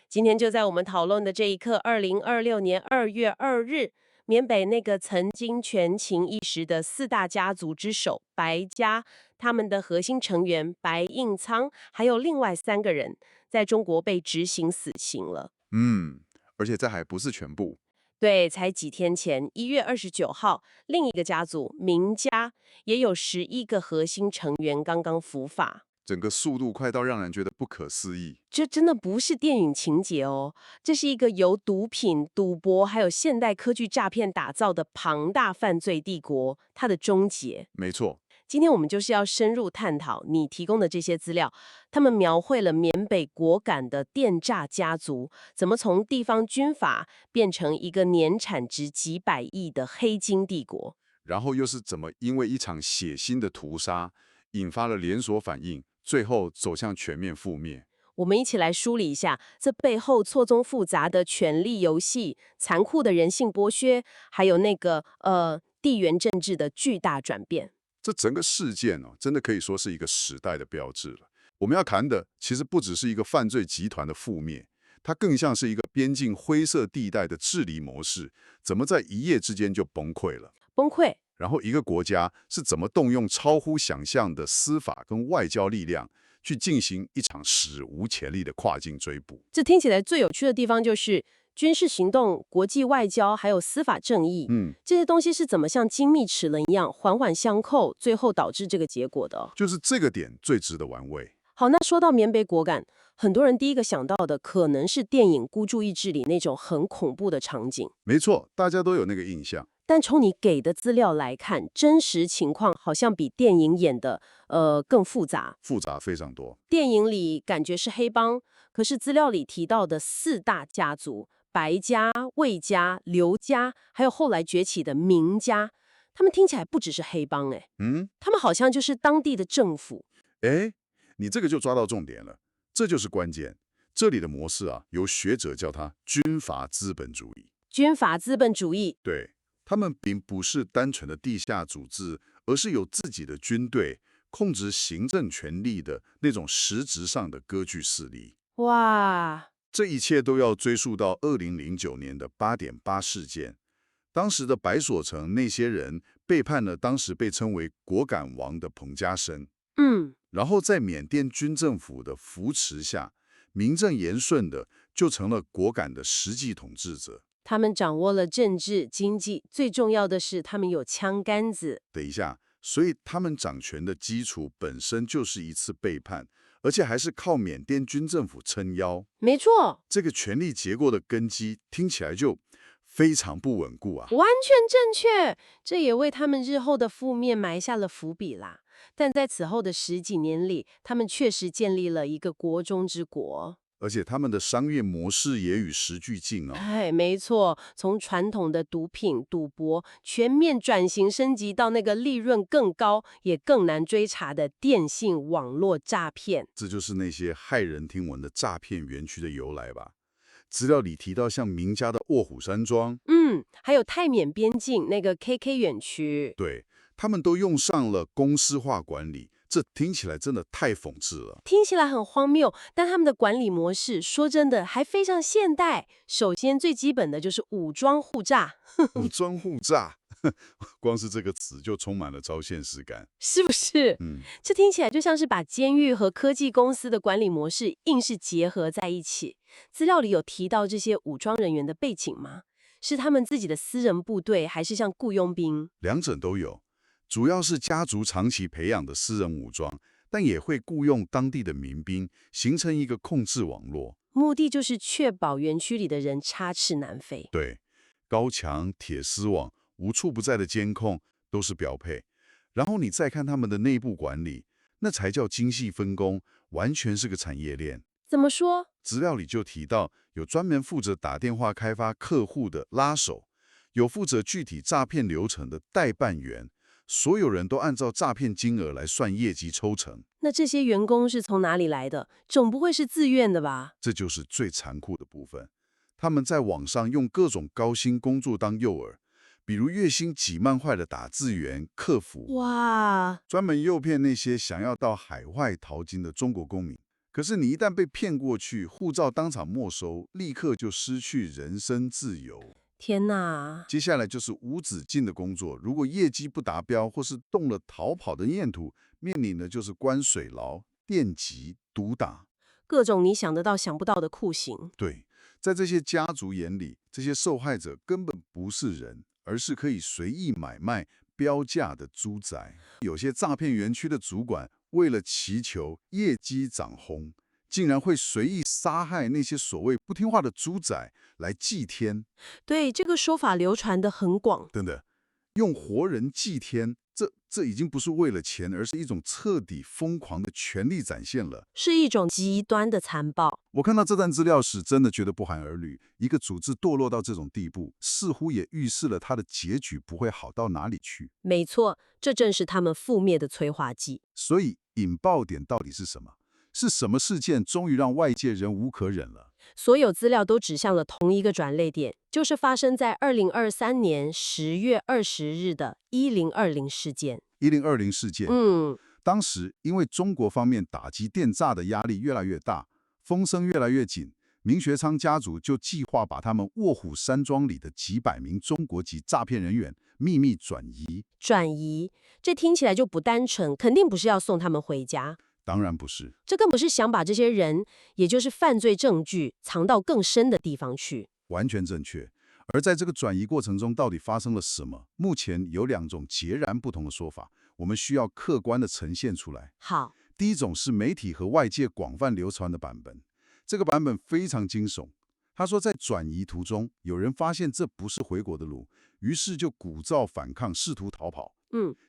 今天就在我们讨论的这一刻，2026年2月2日，缅北那个曾经权倾一时的四大家族之首白家，他们的核心成员白应仓，还有另外3个人，在中国被执行死刑了。而且这还不是全部。对，才几天前，1月29号，另一个家族明家也有11个核心成员刚刚伏法。整个速度快到让人觉得不可思议。这真的不是电影情节哦，这是一个由毒品、赌博还有现代科技诈骗打造的庞大犯罪帝国，它的终结。没错，今天我们就是要深入探讨你提供的这些资料，他们描绘了缅北果敢的电诈家族怎么从地方军阀变成一个年产值几百亿的黑金帝国。然后又是怎么因为一场血腥的屠杀，引发了连锁反应，最后走向全面覆灭。我们一起来梳理一下这背后错综复杂的权力游戏、残酷的人性剥削，还有那个地缘政治的巨大转变。这整个事件真的可以说是一个时代的标志了。我们要谈的其实不只是一个犯罪集团的覆灭，它更像是一个边境灰色地带的治理模式，怎么在一夜之间就崩溃了。崩溃。然后一个国家是怎么动用超乎想象的司法跟外交力量，去进行一场史无前例的跨境追捕。这听起来最有趣的地方就是军事行动、国际外交还有司法正义，这些东西是怎么像精密齿轮一样环环相扣，最后导致这个结果的。就是这个点最值得玩味。好，那说到缅北果敢，很多人第一个想到的可能是电影《孤注一掷》里那种很恐怖的场景。没错，大家都有那个印象。但从你给的资料来看，真实情况好像比电影演的更复杂。复杂非常多。电影里感觉是黑帮，可是资料里提到的4大家族白家、魏家、刘家，还有后来崛起的明家，他们听起来不只是黑帮他们好像就是当地的政府。你这个就抓到重点了，这就是关键。这里的模式有学者叫它军阀资本主义。军阀资本主义。对，他们并不是单纯的地下组织，而是有自己的军队，控制行政权力的那种实质上的割据势力。哇，这一切都要追溯到2009年的8.8事件。当时的白所成那些人背叛了当时被称为果敢王的彭家声，然后在缅甸军政府的扶持下，名正言顺的就成了果敢的实际统治者。他们掌握了政治、经济，最重要的是他们有枪杆子。等一下，所以他们掌权的基础本身就是一次背叛，而且还是靠缅甸军政府撑腰。没错，这个权力结构的根基听起来就非常不稳固啊。完全正确，这也为他们日后的覆灭埋下了伏笔啦。但在此后的10几年里，他们确实建立了一个国中之国。而且他们的商业模式也与时俱进没错，从传统的毒品、赌博全面转型升级到那个利润更高也更难追查的电信网络诈骗。这就是那些骇人听闻的诈骗园区的由来吧。资料里提到像名家的卧虎山庄，还有泰缅边境那个 KK 园区，对，他们都用上了公司化管理，这听起来真的太讽刺了。听起来很荒谬，但他们的管理模式说真的还非常现代。首先最基本的就是武装护诈，武装护诈，光是这个词就充满了超现实感。是不是？这听起来就像是把监狱和科技公司的管理模式硬是结合在一起。资料里有提到这些武装人员的背景吗？是他们自己的私人部队，还是像雇佣兵？两者都有，主要是家族长期培养的私人武装，但也会雇佣当地的民兵，形成一个控制网络。目的就是确保园区里的人插翅难飞。对，高墙、铁丝网、无处不在的监控都是标配。然后你再看他们的内部管理，那才叫精细分工，完全是个产业链。怎么说？资料里就提到，有专门负责打电话开发客户的拉手，有负责具体诈骗流程的代办员，所有人都按照诈骗金额来算业绩抽成。那这些员工是从哪里来的？总不会是自愿的吧？这就是最残酷的部分。他们在网上用各种高薪工作当诱饵，比如月薪几万块的打字员、客服，哇，专门诱骗那些想要到海外淘金的中国公民。可是你一旦被骗过去，护照当场没收，立刻就失去人身自由。天哪！接下来就是无止境的工作，如果业绩不达标，或是动了逃跑的念头，面临的就是关水牢、电击、毒打。各种你想得到、想不到的酷刑。对，在这些家族眼里，这些受害者根本不是人，而是可以随意买卖、标价的猪仔。有些诈骗园区的主管为了祈求业绩涨红，竟然会随意杀害那些所谓不听话的猪仔来祭天。对，这个说法流传得很广。等等，用活人祭天，这已经不是为了钱，而是一种彻底疯狂的权力展现了。是一种极端的残暴。我看到这段资料时，真的觉得不寒而栗。一个组织堕落到这种地步，似乎也预示了它的结局不会好到哪里去。没错，这正是他们覆灭的催化剂。所以，引爆点到底是什么？是什么事件终于让外界忍无可忍了？所有资料都指向了同一个转捩点，就是发生在2023年10月20日的1020事件。1020事件，当时因为中国方面打击电诈的压力越来越大，风声越来越紧，明学昌家族就计划把他们卧虎山庄里的几百名中国籍诈骗人员秘密转移。转移，这听起来就不单纯，肯定不是要送他们回家。当然不是，这更不是想把这些人，也就是犯罪证据，藏到更深的地方去。完全正确。而在这个转移过程中，到底发生了什么？目前有2种截然不同的说法，我们需要客观的呈现出来。好，第一种是媒体和外界广泛流传的版本，这个版本非常惊悚。他说，在转移途中，有人发现这不是回国的路，于是就鼓噪反抗，试图逃跑。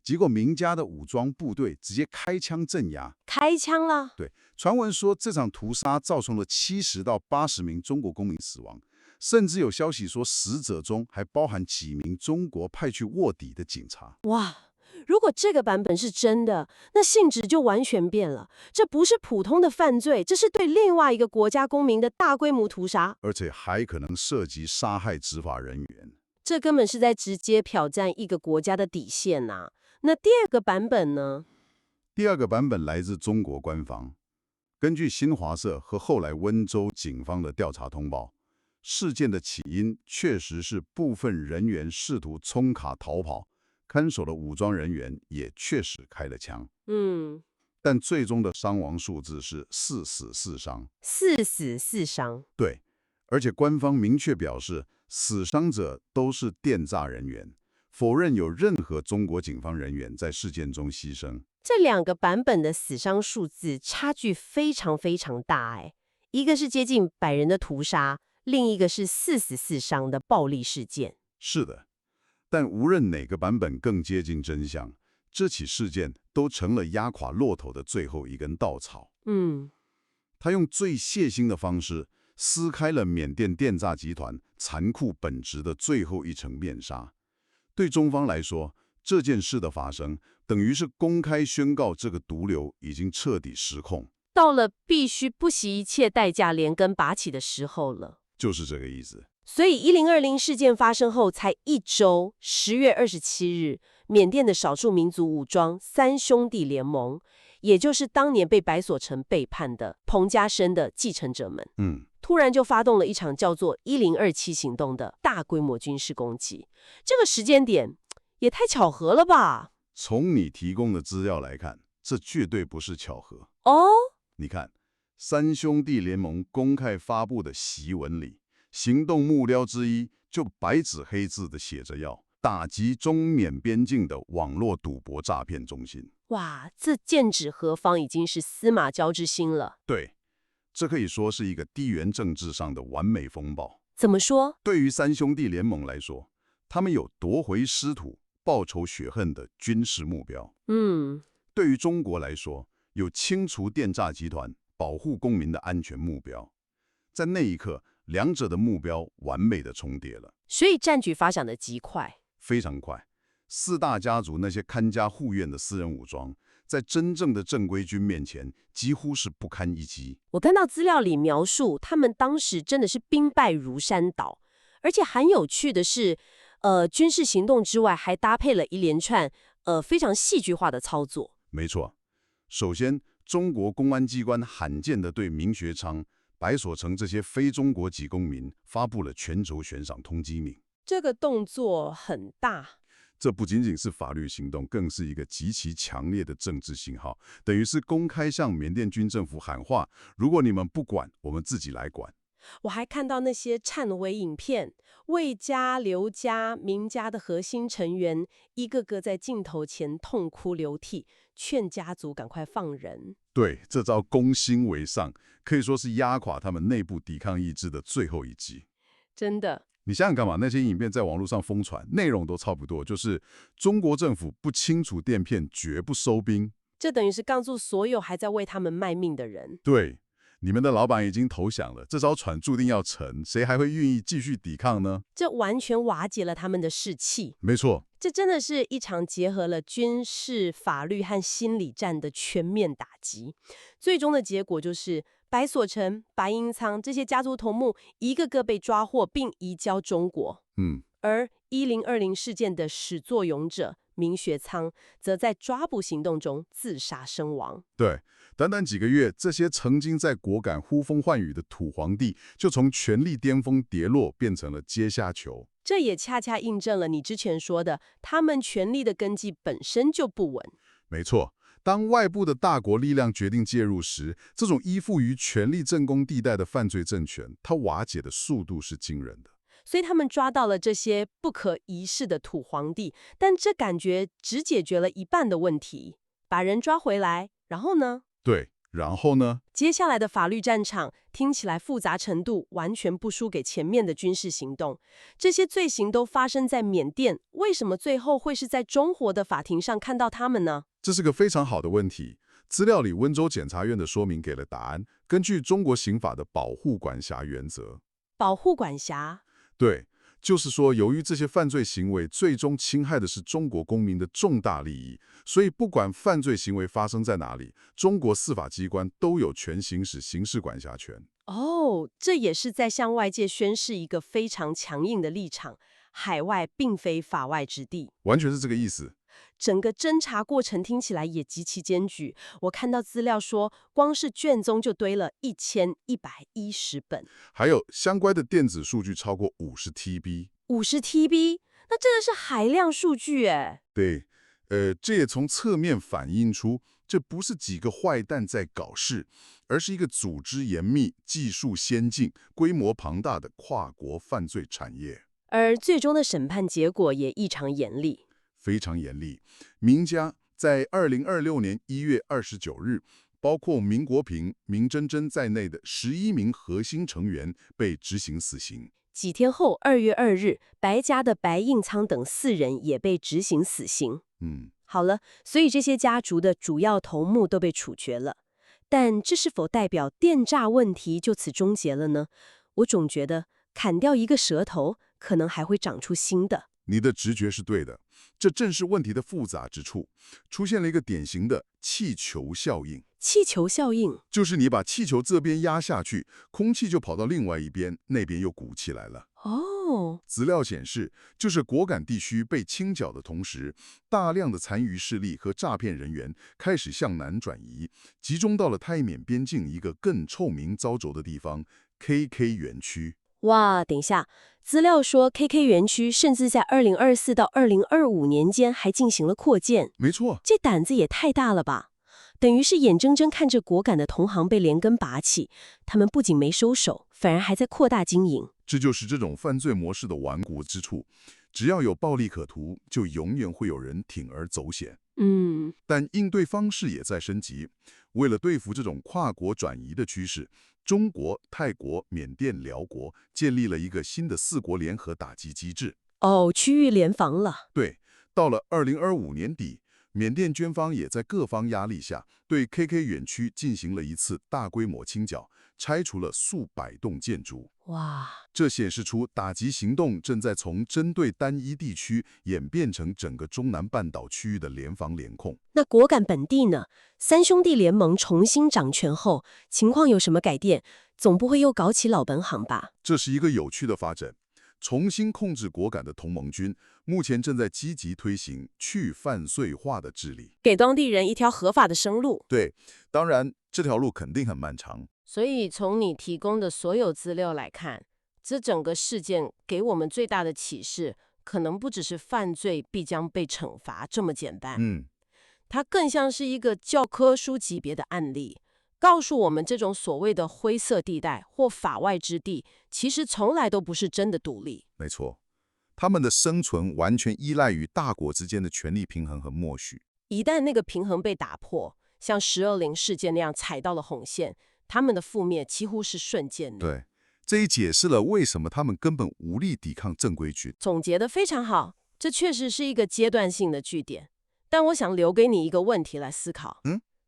结果明家的武装部队直接开枪镇压。开枪了？对，传闻说这场屠杀造成了70到80名中国公民死亡，甚至有消息说死者中还包含几名中国派去卧底的警察。哇！如果这个版本是真的，那性质就完全变了。这不是普通的犯罪，这是对另外一个国家公民的大规模屠杀，而且还可能涉及杀害执法人员。这根本是在直接挑战一个国家的底线呐。那第二个版本呢？第二个版本来自中国官方，根据新华社和后来温州警方的调查通报，事件的起因确实是部分人员试图冲卡逃跑，看守的武装人员也确实开了枪。但最终的伤亡数字是4死4伤。4死4伤。对，而且官方明确表示，死伤者都是电诈人员，否认有任何中国警方人员在事件中牺牲。这2个版本的死伤数字差距非常非常大哎，一个是接近100人的屠杀，另一个是4死4伤的暴力事件。是的，但无论哪个版本更接近真相，这起事件都成了压垮骆驼的最后一根稻草。他用最血腥的方式撕开了缅甸电诈集团残酷本质的最后一层面纱。对中方来说，这件事的发生等于是公开宣告这个毒瘤已经彻底失控，到了必须不惜一切代价连根拔起的时候了。就是这个意思。所以1020事件发生后才1周，10月27日，缅甸的少数民族武装3兄弟联盟，也就是当年被白所成背叛的彭家声的继承者们，突然就发动了一场叫做1027行动的大规模军事攻击。这个时间点也太巧合了吧？从你提供的资料来看，这绝对不是巧合。你看，3兄弟联盟公开发布的檄文里，行动目标之一就白纸黑字的写着要打击中缅边境的网络赌博诈骗中心。哇，这剑指何方已经是司马交之心了。对，这可以说是一个地缘政治上的完美风暴。怎么说？对于3兄弟联盟来说，他们有夺回失土、报仇雪恨的军事目标。对于中国来说，有清除电诈集团、保护公民的安全目标。在那一刻，两者的目标完美的重叠了，所以战局发展的极快，非常快。4大家族那些看家护院的私人武装，在真正的正规军面前几乎是不堪一击。我看到资料里描述，他们当时真的是兵败如山倒，而且很有趣的是，军事行动之外还搭配了一连串非常戏剧化的操作。没错，首先中国公安机关罕见地对明学昌、白所成这些非中国籍公民发布了全球悬赏通缉令。这个动作很大。这不仅仅是法律行动，更是一个极其强烈的政治信号，等于是公开向缅甸军政府喊话：如果你们不管，我们自己来管。我还看到那些忏悔影片，魏家、刘家、明家的核心成员一个个在镜头前痛哭流涕，劝家族赶快放人。对，这招攻心为上，可以说是压垮他们内部抵抗意志的最后一击。真的。你想想看嘛，那些影片在网络上疯传，内容都差不多，就是中国政府不清除垫片，绝不收兵。这等于是告诉所有还在为他们卖命的人，对，你们的老板已经投降了，这艘船注定要沉，谁还会愿意继续抵抗呢？这完全瓦解了他们的士气。没错，这真的是一场结合了军事、法律和心理战的全面打击。最终的结果就是白所成、白英仓这些家族头目一个个被抓获并移交中国。而1020事件的始作俑者明学仓则在抓捕行动中自杀身亡。对，短短几个月，这些曾经在果敢呼风唤雨的土皇帝，就从权力巅峰跌落，变成了阶下囚。这也恰恰印证了你之前说的，他们权力的根基本身就不稳。没错，当外部的大国力量决定介入时，这种依附于权力真空地带的犯罪政权，它瓦解的速度是惊人的。所以他们抓到了这些不可一世的土皇帝，但这感觉只解决了一半的问题。把人抓回来，然后呢？对，然后呢？接下来的法律战场听起来复杂程度完全不输给前面的军事行动。这些罪行都发生在缅甸，为什么最后会是在中国的法庭上看到他们呢？这是个非常好的问题。资料里温州检察院的说明给了答案。根据中国刑法的保护管辖原则，保护管辖？对，就是说，由于这些犯罪行为最终侵害的是中国公民的重大利益，所以不管犯罪行为发生在哪里，中国司法机关都有权行使刑事管辖权。哦，这也是在向外界宣示一个非常强硬的立场，海外并非法外之地。完全是这个意思。整个侦查过程听起来也极其艰巨。我看到资料说，光是卷宗就堆了1110本，还有相关的电子数据超过50 TB。50 TB， 那真的是海量数据诶。对，这也从侧面反映出，这不是几个坏蛋在搞事，而是一个组织严密、技术先进、规模庞大的跨国犯罪产业。而最终的审判结果也异常严厉。非常严厉。明家在2026年1月29日，包括明国平、明珍珍在内的11名核心成员被执行死刑。几天后，2月2日，白家的白应仓等4人也被执行死刑。好了，所以这些家族的主要头目都被处决了。但这是否代表电诈问题就此终结了呢？我总觉得砍掉一个舌头，可能还会长出新的。你的直觉是对的，这正是问题的复杂之处，出现了一个典型的气球效应。气球效应就是你把气球这边压下去，空气就跑到另外一边，那边又鼓起来了。资料显示，就是果敢地区被清剿的同时，大量的残余势力和诈骗人员开始向南转移，集中到了泰缅边境一个更臭名昭著的地方 ——KK 园区。哇，等一下，资料说 KK 园区甚至在2024到2025年间还进行了扩建。没错，这胆子也太大了吧！等于是眼睁睁看着果敢的同行被连根拔起，他们不仅没收手，反而还在扩大经营。这就是这种犯罪模式的顽固之处。只要有暴利可图，就永远会有人铤而走险。但应对方式也在升级。为了对付这种跨国转移的趋势，中国、泰国、缅甸、辽国建立了一个新的4国联合打击机制。区域联防了。对，到了2025年底，缅甸军方也在各方压力下，对 KK 园区进行了一次大规模清剿，拆除了数百栋建筑。哇，这显示出打击行动正在从针对单一地区演变成整个中南半岛区域的联防联控。那果敢本地呢？3兄弟联盟重新掌权后，情况有什么改变？总不会又搞起老本行吧？这是一个有趣的发展。重新控制果敢的同盟军，目前正在积极推行去犯罪化的治理，给当地人一条合法的生路。对，当然这条路肯定很漫长。所以从你提供的所有资料来看，这整个事件给我们最大的启示，可能不只是犯罪必将被惩罚这么简单。它更像是一个教科书级别的案例，告诉我们这种所谓的灰色地带或法外之地，其实从来都不是真的独立。没错，他们的生存完全依赖于大国之间的权力平衡和默许。一旦那个平衡被打破，像1020事件那样踩到了红线，他们的覆灭几乎是瞬间的。对，这也解释了为什么他们根本无力抵抗正规军。总结得非常好，这确实是一个阶段性的据点。但我想留给你一个问题来思考。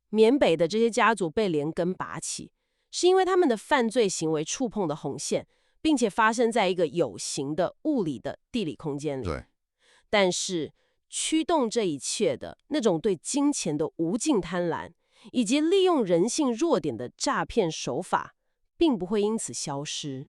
缅北的这些家族被连根拔起，是因为他们的犯罪行为触碰的红线，并且发生在一个有形的物理的地理空间里。对，但是驱动这一切的那种对金钱的无尽贪婪，以及利用人性弱点的诈骗手法，并不会因此消失。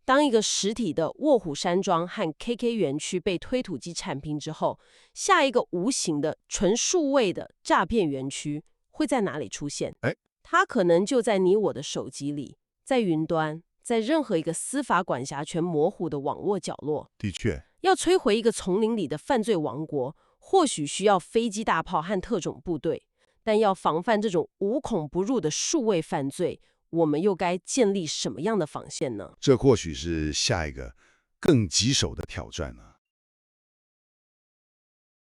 当一个实体的卧虎山庄和 KK 园区被推土机铲平之后，下一个无形的纯数位的诈骗园区会在哪里出现？它可能就在你我的手机里，在云端，在任何一个司法管辖权模糊的网络角落。的确，要摧毁一个丛林里的犯罪王国，或许需要飞机大炮和特种部队，但要防范这种无孔不入的数位犯罪，我们又该建立什么样的防线呢？这或许是下一个更棘手的挑战呢。